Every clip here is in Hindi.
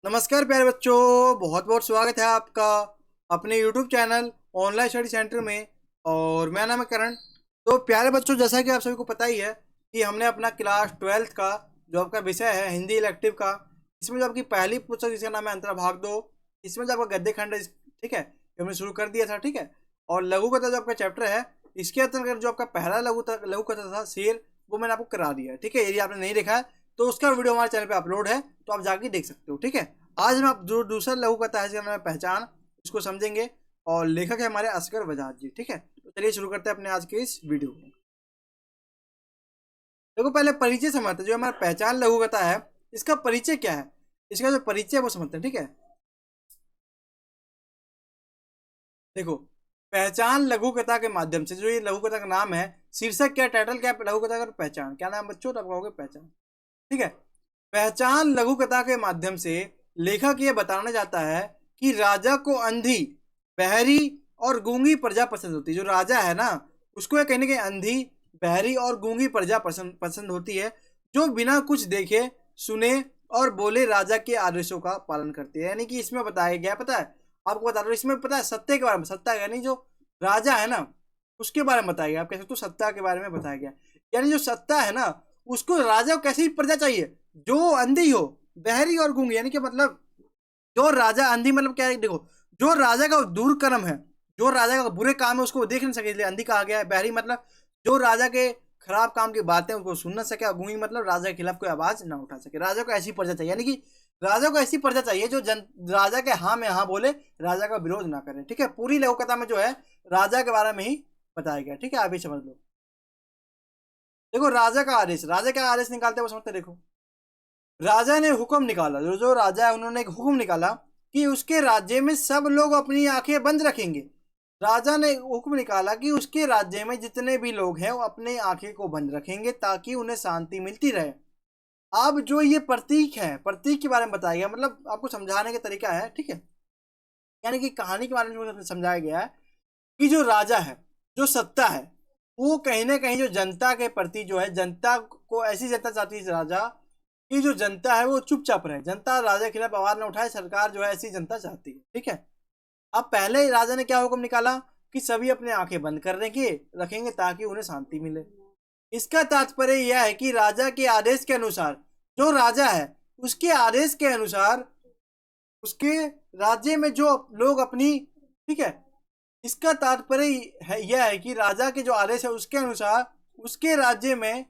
नमस्कार प्यारे बच्चों, बहुत बहुत स्वागत है आपका अपने YouTube channel online study centre में। और मेरा नाम है करण। तो प्यारे बच्चों, जैसा कि आप सभी को पता ही है कि हमने अपना क्लास 12th का जो आपका विषय है हिंदी इलेक्टिव का, इसमें जो आपकी पहली पुस्तक जिसका नाम है अंतर्भाग 2, इसमें जो आपका गद्य खंड है, ठीक है, ये हमने शुरू कर दिया था। ठीक है, और लघु कथा जो आपका चैप्टर है, इसके अंतर्गत जो आपका पहला लघु कथा था शेर, वो मैंने आपको करा दिया है। ठीक है, यदि आपने नहीं देखा है तो उसका वीडियो हमारे चैनल पे अपलोड है, तो आप जाके देख सकते हो। ठीक है, आज हम आप जो दूसरा लघु कथा है जिसका नाम है पहचान, इसको समझेंगे। और लेखक है हमारे असगर बजाज जी। ठीक है, तो चलिए शुरू करते हैं अपने आज के इस वीडियो को। देखो, पहले परिचय समझते हैं। जो हमारा पहचान लघु कथा है, इसका परिचय क्या है, इसका जो परिचय है वो समझते हैं। ठीक है, देखो, पहचान लघु कथा के माध्यम से, जो ये लघु कथा का नाम है, शीर्षक क्या, टाइटल क्या है लघु कथा का, पहचान। क्या नाम बच्चों, तो आप कहोगे पहचान। ठीक है, पहचान लघु कथा के माध्यम से लेखक ये बताना चाहता है कि राजा को अंधी, बहरी और गूंगी प्रजा पसंद होती है। जो राजा है ना, उसको कहीं ना कहीं अंधी, बहरी और गूंगी प्रजा पसंद पसंद होती है, जो बिना कुछ देखे सुने और बोले राजा के आदेशों का पालन करती है। यानी कि इसमें बताया गया, पता है आपको, बता रहा हूँ, इसमें पता है सत्य के बारे में। सत्ता यानी जो राजा है ना, उसके बारे में बताया गया। आप कह सकते हो सत्ता के बारे में बताया गया। यानी जो सत्ता है ना, उसको राजा को कैसी प्रजा चाहिए, जो अंधी हो, बहरी और गूंगी। यानी कि मतलब जो राजा अंधी मतलब क्या है, देखो, जो राजा का दुर्कर्म है, जो राजा का बुरे काम है, उसको देख नहीं सके, इसलिए अंधी कहा गया है। बहरी मतलब जो राजा के खराब काम की बातें उसको सुन ना सके। और गूंगी मतलब राजा के खिलाफ कोई आवाज ना उठा सके। राजा को ऐसी प्रजा चाहिए, यानी कि राजा को ऐसी प्रजा चाहिए जो राजा के हाँ में हाँ बोले, राजा का विरोध ना करे। ठीक है, पूरी लघु कथा में जो है राजा के बारे में ही बताया गया। ठीक है, आप भी समझ लो। देखो, राजा का आदेश, राजा का आदेश निकालते हुए समझते, देखो, राजा ने हुक्म निकाला, जो जो राजा है उन्होंने एक हुक्म निकाला कि उसके राज्य में सब लोग अपनी आंखें बंद रखेंगे। राजा ने हुक्म निकाला कि उसके राज्य में जितने भी लोग हैं वो अपने आंखें को बंद रखेंगे ताकि उन्हें शांति मिलती रहे। अब जो ये प्रतीक है, प्रतीक के बारे में बताया गया, मतलब आपको समझाने का तरीका है। ठीक है, यानी कि कहानी के बारे में समझाया गया है कि जो राजा है, जो सत्ता है, वो कहीं ना कहीं जो जनता के प्रति जो है, जनता को ऐसी जनता चाहती है राजा कि जो जनता है वो चुपचाप रहे, जनता राजा के खिलाफ आवाज ना उठाए। सरकार जो है ऐसी जनता चाहती है। ठीक है, अब पहले ही राजा ने क्या हुक्म निकाला कि सभी अपने आंखें बंद करने की रखेंगे ताकि उन्हें शांति मिले। इसका तात्पर्य यह है कि राजा के आदेश के अनुसार, जो राजा है उसके आदेश के अनुसार उसके राज्य में जो लोग अपनी, ठीक है, इसका तात्पर्य है यह है कि राजा के जो आदेश है उसके अनुसार उसके राज्य में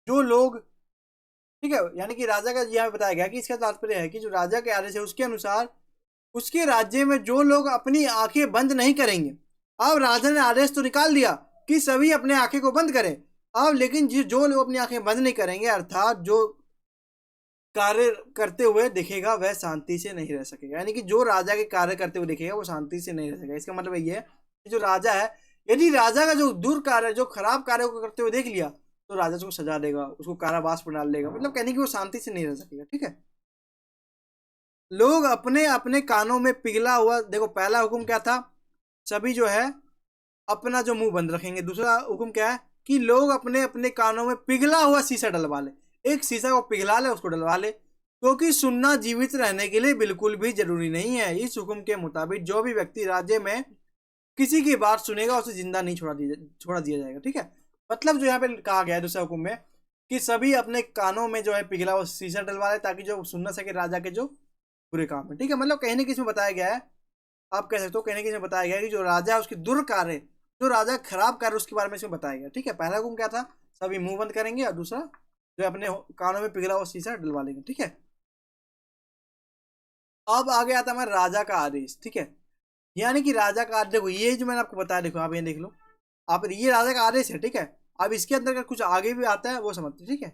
जो लोग, ठीक है, यानी कि राजा का यह बताया गया कि इसका तात्पर्य है कि जो राजा के आदेश है उसके अनुसार उसके राज्य में जो लोग अपनी आंखें बंद नहीं करेंगे। अब राजा ने आदेश तो निकाल दिया कि सभी अपने आंखें को बंद करें। अब लेकिन जो लोग अपनी आंखें बंद नहीं करेंगे, अर्थात जो कार्य करते हुए दिखेगा वह शांति से नहीं रह सकेगा। यानी कि जो राजा के कार्य करते हुए दिखेगा वो शांति से नहीं रह सकेगा। इसका मतलब ये है कि जो राजा है, यदि राजा का जो दुर्कार्य, जो खराब कार्य को करते हुए देख लिया, तो राजा उसको सजा देगा, उसको कारावास पर डाल देगा। मतलब कहने की वो शांति से नहीं रह सकेगा। ठीक है, लोग अपने अपने कानों में पिघला हुआ, देखो पहला हुक्म क्या था, सभी जो है अपना जो मुंह बंद रखेंगे। दूसरा हुक्म क्या है कि लोग अपने अपने कानों में पिघला हुआ शीशा डलवा ले, एक शीशा को पिघला ले, उसको डलवा ले, क्योंकि सुनना जीवित रहने के लिए बिल्कुल भी जरूरी नहीं है। इस हुक्म के मुताबिक जो भी व्यक्ति राज्य में किसी की बात सुनेगा उसे जिंदा नहीं छोड़ा दिया जाएगा। ठीक है, मतलब जो यहाँ पे कहा गया है दूसरे हुक्म में कि सभी अपने कानों में जो है पिघला हुआ शीशा डलवा ले ताकि जो सुन ना सके राजा के जो बुरे काम है। ठीक है, मतलब कहीं ना कहीं इसमें बताया गया है, आप कह सकते हो कहीं ना कहीं इसमें बताया गया है कि जो राजा है उसके दुर्कार्य, जो राजा खराब कार्य, उसके बारे में इसमें बताया गया। ठीक है, पहला हुक्म क्या था, सभी मुंह बंद करेंगे, और दूसरा जो अपने कानों में पिघला हुआ शीशा डलवा लेंगे। ठीक है, अब आगे आता है हमारा राजा का आदेश। ठीक है, यानी कि राजा का आदेश, देखो ये जो मैंने आपको बताया, देखो आप ये देख लो, आप ये राजा का आदेश है। ठीक है, अब इसके अंदर कुछ आगे भी आता है वो समझते। ठीक है,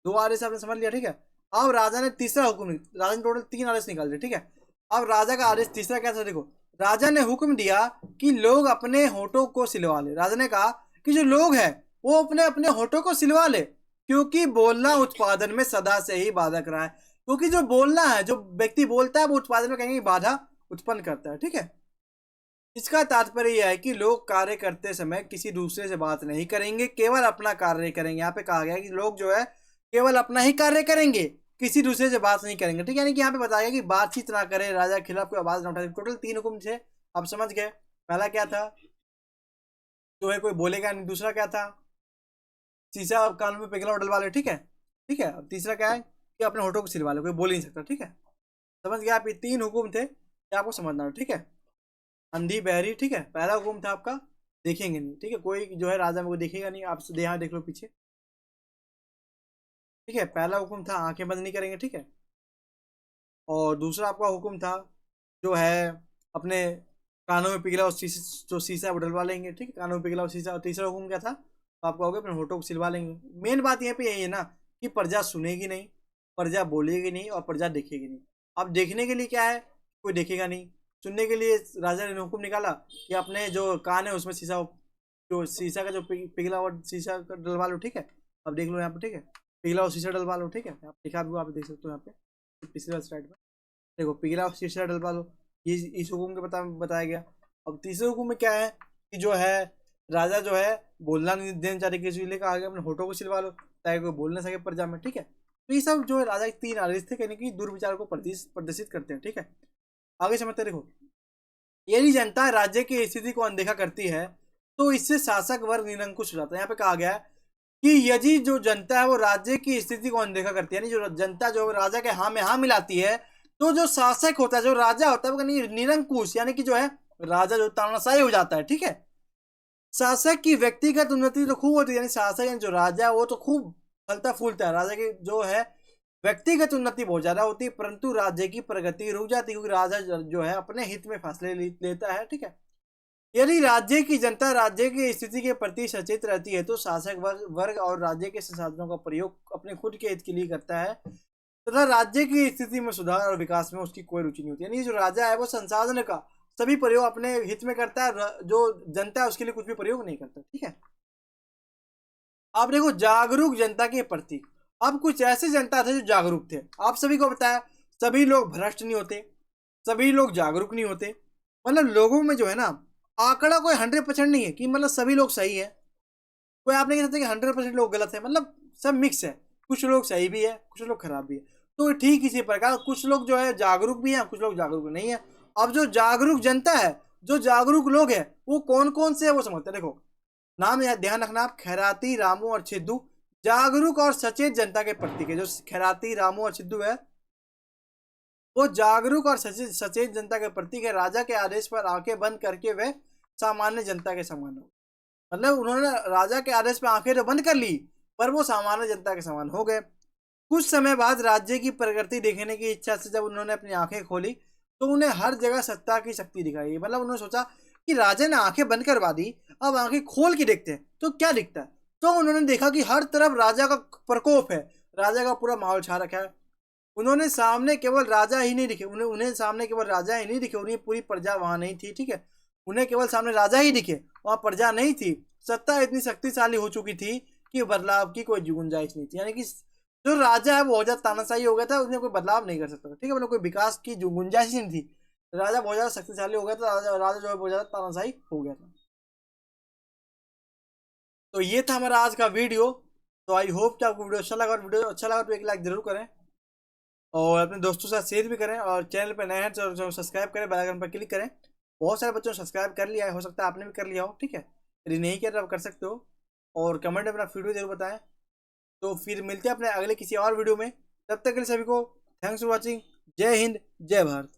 दो आदेश आपने समझ लिया। ठीक है, अब राजा ने तीसरा हुक्म, राजा ने टोटल 3 आदेश निकाल दिए। ठीक है, अब राजा का आदेश तीसरा क्या था, देखो, राजा ने हुक्म दिया कि लोग अपने होठों को सिलवा ले। राजा ने कहा कि जो लोग हैं वो अपने अपने होठों को सिलवा ले, क्योंकि बोलना उत्पादन में सदा से ही बाधक रहा है। क्योंकि जो बोलना है, जो व्यक्ति बोलता है, वो उत्पादन में कहीं बाधा उत्पन्न करता है। ठीक है, इसका तात्पर्य यह है कि लोग कार्य करते समय किसी दूसरे से बात नहीं करेंगे, केवल अपना कार्य करेंगे। यहाँ पे कहा गया है कि लोग जो है केवल अपना ही कार्य करेंगे, किसी दूसरे से बात नहीं करेंगे, ठीक है। यानी कि यहाँ पे बताया कि बातचीत ना करे, राजा के खिलाफ कोई आवाज ना उठाए। टोटल 3 हुक्म थे, आप समझ गए। पहला क्या था, जो है कोई बोलेगा नहीं। दूसरा क्या था, शीशा और कान में पिघला डलवा लो, ठीक है, ठीक है। अब तीसरा क्या है कि अपने होठों को सिलवा लो, कोई बोल ही नहीं सकता, ठीक है। समझ गया आप, ये 3 हुक्म थे, क्या आपको समझना हो, ठीक है। अंधी बहरी, ठीक है, पहला हुक्म था आपका देखेंगे नहीं, ठीक है, कोई जो है राजा में कोई देखेगा नहीं। आप यहाँ देख लो पीछे, ठीक है। पहला हुक्म था आंखें बंद नहीं करेंगे, ठीक है। और दूसरा आपका हुक्म था जो है अपने कानों में पिघला और शीशा, जो शीशा वो डलवा लेंगे, ठीक है, कानों में पिघला और शीशा। और तीसरा हुक्म क्या था, तो आपका हो गया अपने होठों को सिलवा लेंगे। मेन बात यहाँ पे यही है ना कि प्रजा सुनेगी नहीं, प्रजा बोलेगी नहीं और प्रजा देखेगी नहीं। अब देखने के लिए क्या है, कोई देखेगा नहीं। सुनने के लिए राजा ने हुक्म निकाला कि अपने जो कान है उसमें शीशा, जो शीशा का जो पिघला हुआ शीशा का डलवा लो, ठीक है। अब देख लो यहाँ पे, ठीक है, पिघला हुआ शीशा डलवा लो, ठीक है। आप लिखा भी आप देख सकते हो यहाँ पे पिछले स्लाइड में, देखो पिघला हुआ शीशा डलवा लो। ये इस हुक्म के बताया गया। अब तीसरे हुक्म में क्या है कि जो है राजा जो है बोलना नहीं देना चाहते किसी लिए, कहा गया अपने होठों को सिलवा लो ताकि कोई बोल ना सके प्रजा में, ठीक है। तो ये सब जो है राजा के 3 आदेश थे, कहने की दुर्विचार को प्रदर्शित करते हैं, ठीक है। आगे समझते देखो, यदि जनता राज्य की स्थिति को अनदेखा करती है तो इससे शासक वर्ग निरंकुश हो जाता है। यहाँ पे कहा गया है कि यदि जो जनता है वो राज्य की स्थिति को अनदेखा करती है, यानी जो जनता जो राजा के हाँ में हाँ मिलाती है, तो जो शासक होता है, जो राजा होता है, वो निरंकुश, यानी कि जो है राजा जो तानाशाही हो जाता है, ठीक है। शासक की व्यक्तिगत उन्नति तो खूब होती है, यानी शासक यानी जो राजा है वो तो खूब फलता फूलता है। राजा की जो है व्यक्तिगत उन्नति बहुत ज्यादा होती है, परंतु राज्य की प्रगति रुक जाती है, क्योंकि राजा जो है अपने हित में फैसले लेता है, ठीक है। यदि राज्य की जनता राज्य की स्थिति के प्रति सचेत रहती है तो शासक वर्ग और राज्य के संसाधनों का प्रयोग अपने खुद के हित के लिए करता है तथा राज्य की स्थिति में सुधार और विकास में उसकी कोई रुचि नहीं होती। यानी जो राजा है वो संसाधन का सभी प्रयोग अपने हित में करता है, जो जनता है उसके लिए कुछ भी प्रयोग नहीं करता, ठीक है। आप देखो जागरूक जनता के प्रति, अब कुछ ऐसे जनता थे जो जागरूक थे। आप सभी को बताया सभी लोग भ्रष्ट नहीं होते, सभी लोग जागरूक नहीं होते। मतलब लोगों में जो है ना आंकड़ा कोई 100% नहीं है कि मतलब सभी लोग सही है, कोई आप नहीं कह सकते कि 100% लोग गलत है। मतलब सब मिक्स है, कुछ लोग सही भी है, कुछ लोग खराब भी है। तो ठीक इसी प्रकार कुछ लोग जो है जागरूक भी हैं, कुछ लोग जागरूक नहीं है। अब जो जागरूक जनता है, जो जागरूक लोग हैं, वो कौन कौन से है वो समझते हैं। देखो नाम याद ध्यान रखना आप, खैराती, रामू और सिद्धू जागरूक और सचेत जनता के प्रतीक है। जो खैराती, रामू और सिद्धू है वो जागरूक और सचेत जनता के प्रतीक है। राजा के आदेश पर आंखें बंद करके वे सामान्य जनता के समान हो, मतलब उन्होंने राजा के आदेश पर आंखें तो बंद कर ली पर वो सामान्य जनता के समान हो गए। कुछ समय बाद राज्य की प्रगति देखने की इच्छा से जब उन्होंने अपनी आंखें खोली तो उन्हें हर जगह सत्ता की शक्ति दिखाई। मतलब उन्होंने सोचा कि राजा ने आंखें बंद करवा दी, अब आंखें खोल के देखते हैं तो क्या दिखता है। तो उन्होंने देखा कि हर तरफ राजा का प्रकोप है, राजा का पूरा माहौल छा रखा है। उन्होंने सामने केवल राजा ही नहीं दिखे, उन्हें सामने केवल राजा ही नहीं दिखे, उन्हें पूरी प्रजा वहां नहीं थी, ठीक है। उन्हें केवल सामने राजा ही दिखे, वहां प्रजा नहीं थी। सत्ता इतनी शक्तिशाली हो चुकी थी कि बदलाव की कोई गुंजाइश नहीं थी। यानी कि जो राजा है वो बहुत ज्यादा तानाशाही हो गया था, उसने कोई बदलाव नहीं कर सकता था, ठीक है। मतलब कोई विकास की जो गुंजाइश नहीं थी, राजा बहुत ज्यादा शक्तिशाली हो गया था, राजा जो है बहुत ज्यादा तानाशाही हो गया था। तो ये था हमारा आज का वीडियो। तो आई होप कि आपको वीडियो अच्छा लगा, और वीडियो अच्छा लगा तो एक लाइक जरूर करें और अपने दोस्तों के साथ शेयर भी करें, और चैनल पर नए हैं तो सब्सक्राइब करें, बेल आइकन पर क्लिक करें। बहुत सारे बच्चों ने सब्सक्राइब कर लिया है, हो सकता है आपने भी कर लिया हो, ठीक है। यदि नहीं किया तो आप कर सकते हो, और कमेंट में अपना वीडियो जरूर बताएं। तो फिर मिलते हैं अपने अगले किसी और वीडियो में, तब तक के लिए सभी को थैंक्स फॉर वॉचिंग। जय हिंद, जय भारत।